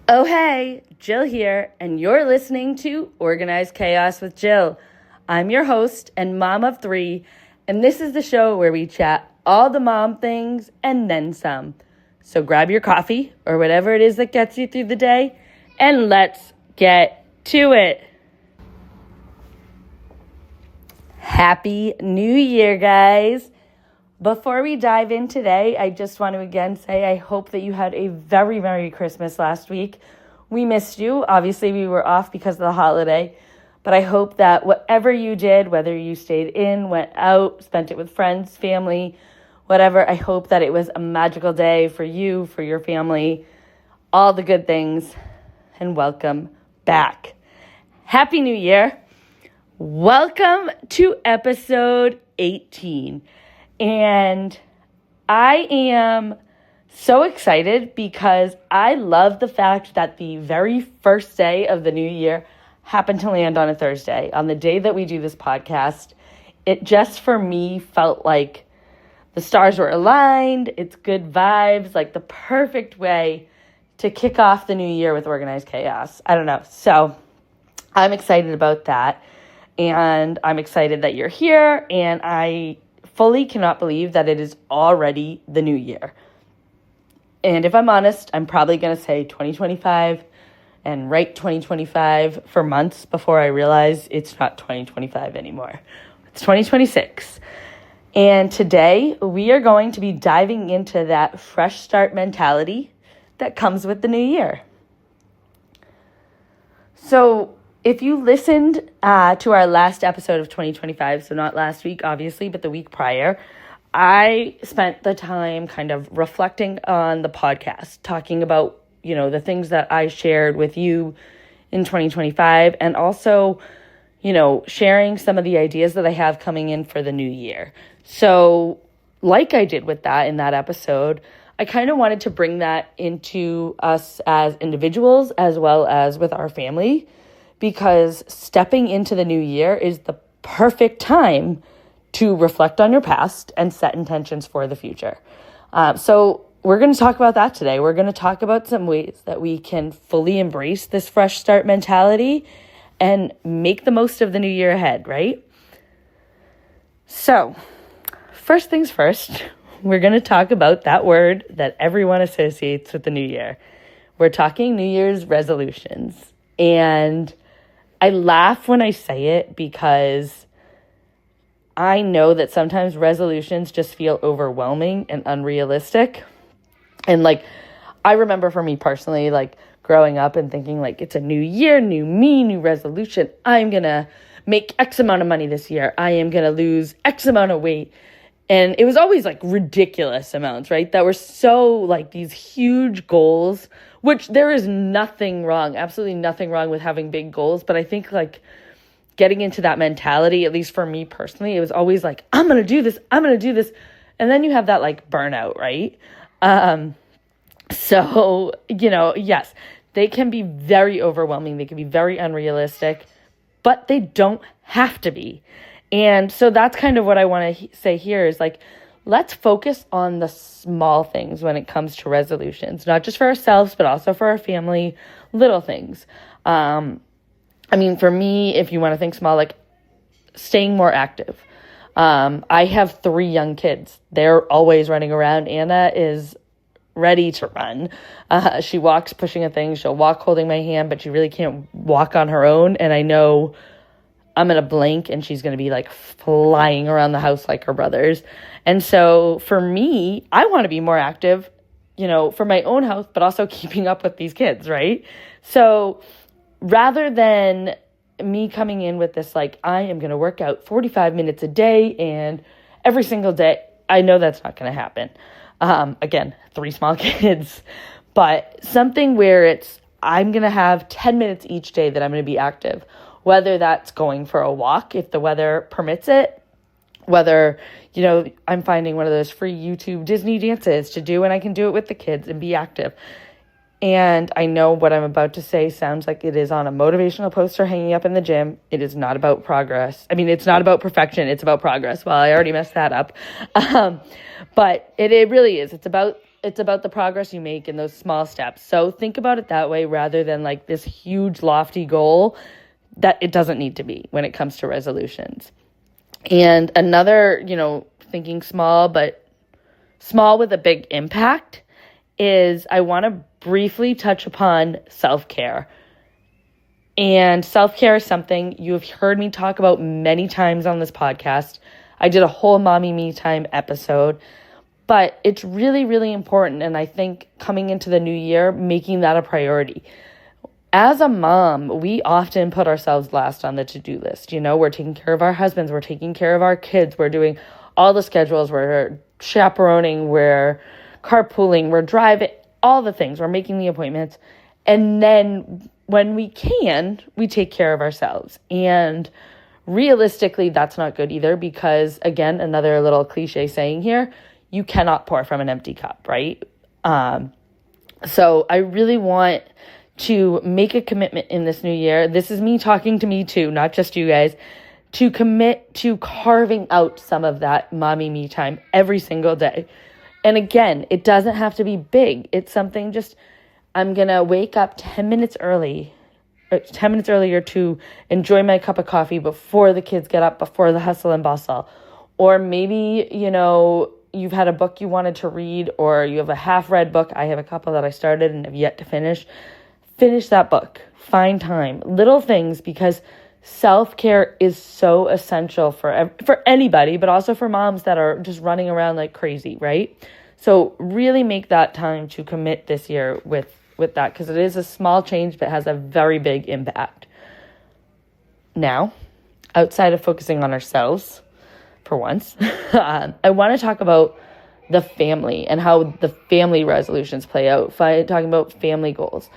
Oh, hey, Jill here, and you're listening to Organized Chaos with Jill. I'm your host and mom of three, and this is the show where we chat all the mom things and then some. So grab your coffee or whatever it is that gets you through the day, and let's get to it. Happy New Year, guys. Before we dive in today, I just want to again say I hope that you had a very Merry Christmas last week. We missed you. Obviously, we were off because of the holiday, but I hope that whatever you did, whether you stayed in, went out, spent it with friends, family, whatever, I hope that it was a magical day for you, for your family, all the good things, and welcome back. Happy New Year. Welcome to episode 18. And I am so excited because I love the fact that the very first day of the new year happened to land on a Thursday. On the day that we do this podcast, it just for me felt like the stars were aligned. It's good vibes, like the perfect way to kick off the new year with Organized Chaos. I don't know. So I'm excited about that. And I'm excited that you're here. And I fully cannot believe that it is already the new year. And if I'm honest, I'm probably going to say 2025 and write 2025 for months before I realize it's not 2025 anymore. It's 2026. And today we are going to be diving into that fresh start mentality that comes with the new year. So if you listened to our last episode of 2025, so not last week, obviously, but the week prior, I spent the time kind of reflecting on the podcast, talking about, the things that I shared with you in 2025, and also, sharing some of the ideas that I have coming in for the new year. So like I did with that in that episode, I kind of wanted to bring that into us as individuals as well as with our family, because stepping into the new year is the perfect time to reflect on your past and set intentions for the future. So we're going to talk about that today. We're going to talk about some ways that we can fully embrace this fresh start mentality and make the most of the new year ahead, right? So first things first, we're going to talk about that word that everyone associates with the new year. We're talking New Year's resolutions. And I laugh when I say it because I know that sometimes resolutions just feel overwhelming and unrealistic. And I remember for me personally, growing up and thinking it's a new year, new me, new resolution. I'm going to make X amount of money this year. I am going to lose X amount of weight. And it was always ridiculous amounts, right? That were so these huge goals, which there is nothing wrong, absolutely nothing wrong with having big goals. But I think getting into that mentality, at least for me personally, it was always I'm going to do this, I'm going to do this. And then you have that burnout, right? So, yes, they can be very overwhelming. They can be very unrealistic, but they don't have to be. And so that's kind of what I want to say here is let's focus on the small things when it comes to resolutions, not just for ourselves, but also for our family, little things. For me, if you want to think small, staying more active. I have 3 young kids. They're always running around. Anna is ready to run. She walks pushing a thing. She'll walk holding my hand, but she really can't walk on her own. And I know I'm going to blink and she's going to be flying around the house like her brothers. And so for me, I want to be more active, for my own health, but also keeping up with these kids, right? So rather than me coming in with this, I am going to work out 45 minutes a day and every single day, I know that's not going to happen. Again, 3 small kids, but something where I'm going to have 10 minutes each day that I'm going to be active. Whether that's going for a walk if the weather permits it, whether, I'm finding one of those free YouTube Disney dances to do and I can do it with the kids and be active. And I know what I'm about to say sounds like it is on a motivational poster hanging up in the gym. It is not about progress. It's not about perfection. It's about progress. Well, I already messed that up. But it really is. It's about it's about the progress you make in those small steps. So think about it that way rather than like this huge lofty goal that it doesn't need to be when it comes to resolutions. And another, thinking small, but small with a big impact is I want to briefly touch upon self-care. And self-care is something you have heard me talk about many times on this podcast. I did a whole Mommy Me Time episode, but it's really, really important. And I think coming into the new year, making that a priority. As a mom, we often put ourselves last on the to-do list. We're taking care of our husbands, we're taking care of our kids, we're doing all the schedules, we're chaperoning, we're carpooling, we're driving, all the things, we're making the appointments. And then when we can, we take care of ourselves. And realistically, that's not good either because, again, another little cliche saying here, you cannot pour from an empty cup, right? So I really want to make a commitment in this new year. This is me talking to me too, not just you guys, to commit to carving out some of that mommy me time every single day. And again, it doesn't have to be big. It's something just, I'm going to wake up 10 minutes earlier to enjoy my cup of coffee before the kids get up, before the hustle and bustle. Or maybe, you've had a book you wanted to read, or you have a half-read book. I have a couple that I started and have yet to finish. Finish that book. Find time. Little things, because self-care is so essential for anybody, but also for moms that are just running around like crazy, right? So really make that time to commit this year with that, because it is a small change, but has a very big impact. Now, outside of focusing on ourselves, for once, I want to talk about the family and how the family resolutions play out, talking about family goals.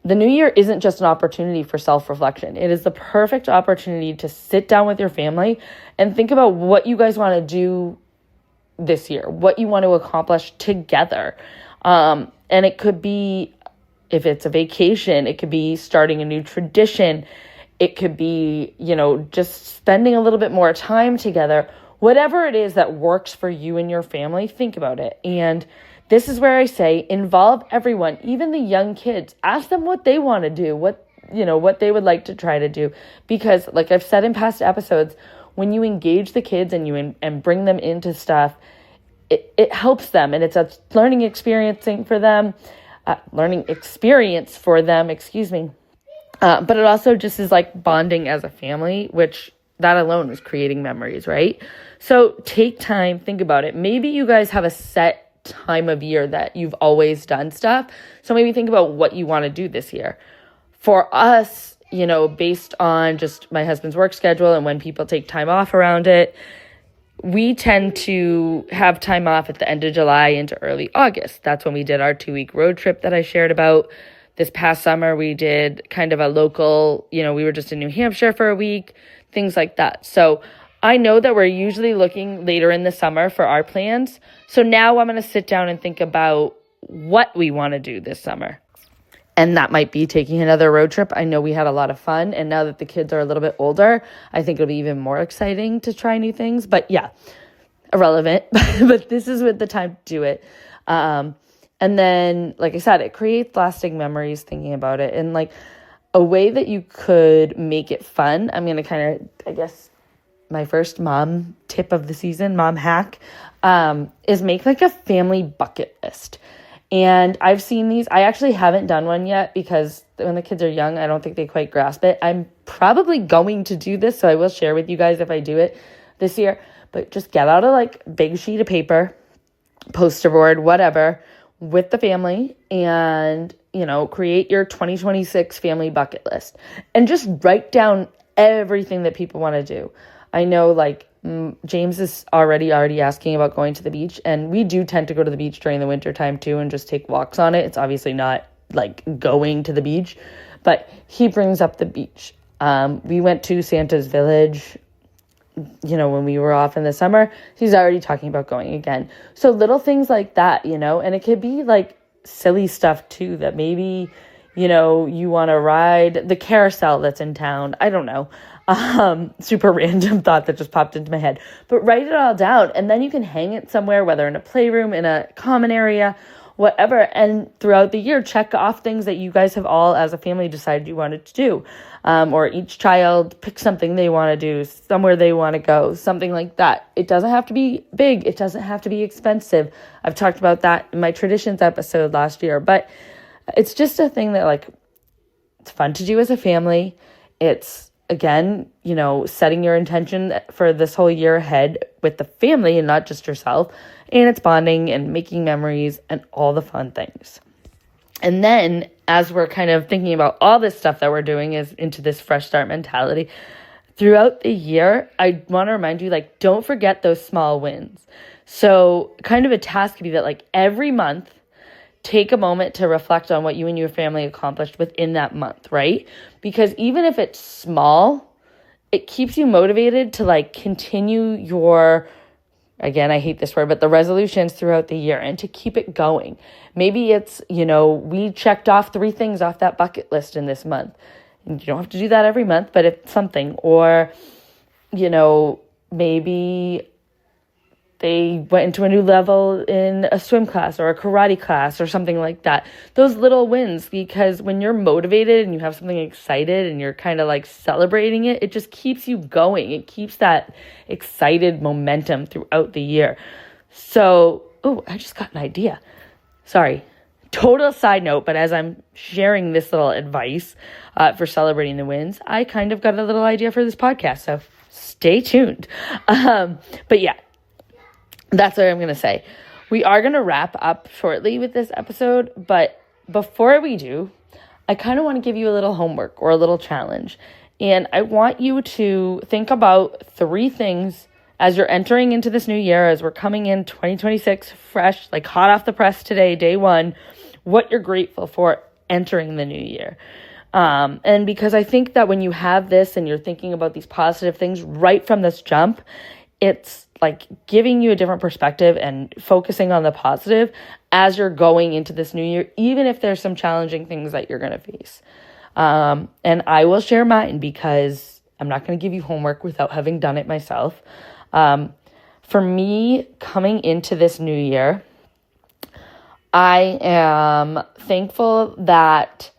The new year isn't just an opportunity for self-reflection. It is the perfect opportunity to sit down with your family and think about what you guys want to do this year, what you want to accomplish together. And it could be, if it's a vacation, it could be starting a new tradition. It could be, just spending a little bit more time together. Whatever it is that works for you and your family, think about it. And this is where I say involve everyone, even the young kids. Ask them what they want to do, what they would like to try to do. Because like I've said in past episodes, when you engage the kids and bring them into stuff, it helps them, and it's a learning experience for them, but it also just is like bonding as a family, which that alone is creating memories, right? So take time, think about it. Maybe you guys have a set time of year that you've always done stuff. So maybe think about what you want to do this year. For us, based on just my husband's work schedule and when people take time off around it, we tend to have time off at the end of July into early August. That's when we did our 2-week road trip that I shared about. This past summer, we did kind of a local, we were just in New Hampshire for a week, things like that. So I know that we're usually looking later in the summer for our plans. So now I'm going to sit down and think about what we want to do this summer. And that might be taking another road trip. I know we had a lot of fun. And now that the kids are a little bit older, I think it'll be even more exciting to try new things. But yeah, irrelevant. But this is with the time to do it. And then, like I said, it creates lasting memories thinking about it. And like a way that you could make it fun, I'm going to kind of, I guess, my first mom tip of the season, mom hack, is make like a family bucket list. And I've seen these. I actually haven't done one yet because when the kids are young, I don't think they quite grasp it. I'm probably going to do this, so I will share with you guys if I do it this year. But just get out a like big sheet of paper, poster board, whatever, with the family and, create your 2026 family bucket list and just write down everything that people want to do. I know like James is already asking about going to the beach, and we do tend to go to the beach during the winter time too and just take walks on it. It's obviously not like going to the beach, but he brings up the beach. We went to Santa's Village, when we were off in the summer. He's already talking about going again. So little things like that, and it could be like silly stuff too, that maybe, you want to ride the carousel that's in town. I don't know. Super random thought that just popped into my head. But write it all down, and then you can hang it somewhere, whether in a playroom, in a common area, whatever. And throughout the year, check off things that you guys have all, as a family, decided you wanted to do. Or each child pick something they want to do, somewhere they want to go, something like that. It doesn't have to be big. It doesn't have to be expensive. I've talked about that in my traditions episode last year. But it's just a thing that, like, it's fun to do as a family. It's, again, setting your intention for this whole year ahead with the family and not just yourself. And it's bonding and making memories and all the fun things. And then as we're kind of thinking about all this stuff that we're doing is into this fresh start mentality, throughout the year, I want to remind you, like, don't forget those small wins. So kind of a task could be that, like, every month, take a moment to reflect on what you and your family accomplished within that month, right? Because even if it's small, it keeps you motivated to, like, continue your, again, I hate this word, but the resolutions throughout the year and to keep it going. Maybe it's, we checked off 3 things off that bucket list in this month. And you don't have to do that every month, but it's something. Or, maybe they went into a new level in a swim class or a karate class or something like that. Those little wins, because when you're motivated and you have something excited and you're kind of like celebrating it, it just keeps you going. It keeps that excited momentum throughout the year. So, I just got an idea. Sorry, total side note, but as I'm sharing this little advice for celebrating the wins, I kind of got a little idea for this podcast. So stay tuned. But yeah. That's what I'm going to say. We are going to wrap up shortly with this episode, but before we do, I kind of want to give you a little homework or a little challenge. And I want you to think about 3 things as you're entering into this new year, as we're coming in 2026 fresh, like hot off the press today, day 1, what you're grateful for entering the new year. And because I think that when you have this and you're thinking about these positive things right from this jump, it's like giving you a different perspective and focusing on the positive as you're going into this new year, even if there's some challenging things that you're going to face. And I will share mine because I'm not going to give you homework without having done it myself. For me, coming into this new year, I am thankful that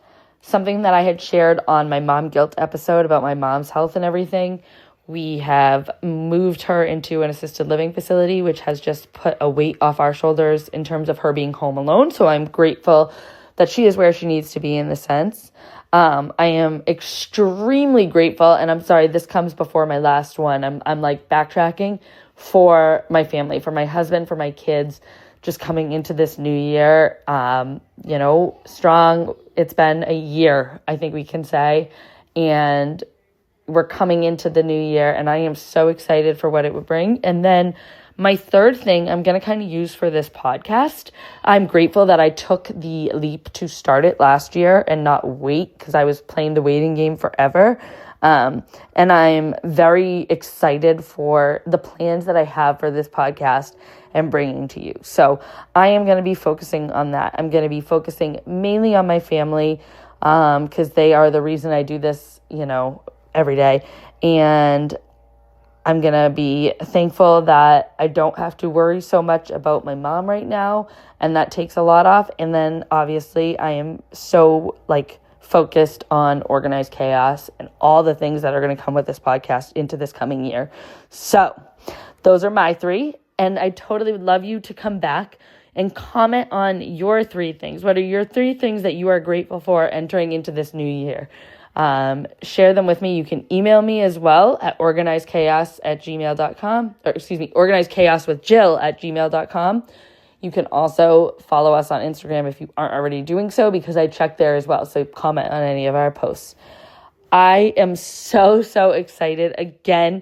something that I had shared on my mom guilt episode about my mom's health and everything, we have moved her into an assisted living facility, which has just put a weight off our shoulders in terms of her being home alone. So I'm grateful that she is where she needs to be in the sense. I am extremely grateful, and I'm sorry, this comes before my last one. I'm like backtracking for my family, for my husband, for my kids, just coming into this new year, strong. It's been a year, I think we can say, and we're coming into the new year, and I am so excited for what it would bring. And then my third thing I'm going to kind of use for this podcast, I'm grateful that I took the leap to start it last year and not wait, because I was playing the waiting game forever. And I'm very excited for the plans that I have for this podcast and bringing to you. So I am going to be focusing on that. I'm going to be focusing mainly on my family, because they are the reason I do this, every day. And I'm going to be thankful that I don't have to worry so much about my mom right now, and that takes a lot off. And then obviously I am so focused on organized chaos and all the things that are going to come with this podcast into this coming year. So those are my 3, and I totally would love you to come back and comment on your 3 things. What are your 3 things that you are grateful for entering into this new year? Share them with me. You can email me as well at organizedchaos@gmail.com, or organizedchaoswithjill@gmail.com. You can also follow us on Instagram if you aren't already doing so, because I check there as well. So comment on any of our posts. I am so, so excited. Again,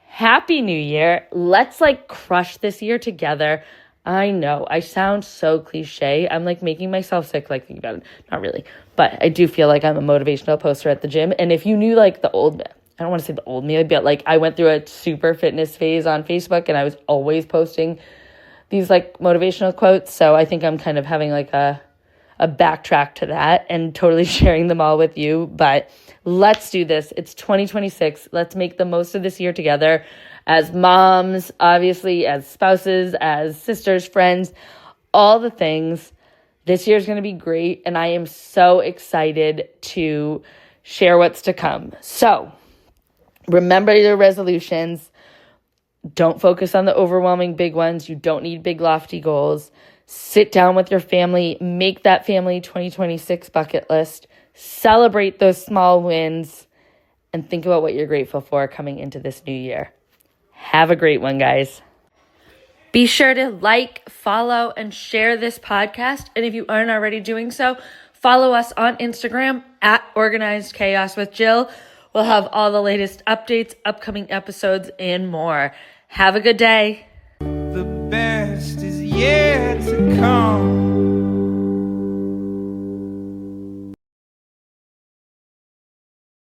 Happy New Year. Let's crush this year together. I know I sound so cliche. I'm making myself sick thinking about it. Not really, but I do feel like I'm a motivational poster at the gym. And if you knew the old, I don't want to say the old me, but I went through a super fitness phase on Facebook, and I was always posting these motivational quotes. So I think I'm kind of having a backtrack to that and totally sharing them all with you. But let's do this. It's 2026. Let's make the most of this year together as moms, obviously, as spouses, as sisters, friends, all the things. This year's going to be great, and I am so excited to share what's to come. So remember your resolutions. Don't focus on the overwhelming big ones. You don't need big lofty goals. Sit down with your family. Make that family 2026 bucket list. Celebrate those small wins. And think about what you're grateful for coming into this new year. Have a great one, guys. Be sure to like, follow, and share this podcast. And if you aren't already doing so, follow us on Instagram at Organized Chaos with Jill. We'll have all the latest updates, upcoming episodes, and more. Have a good day. The best is yet to come.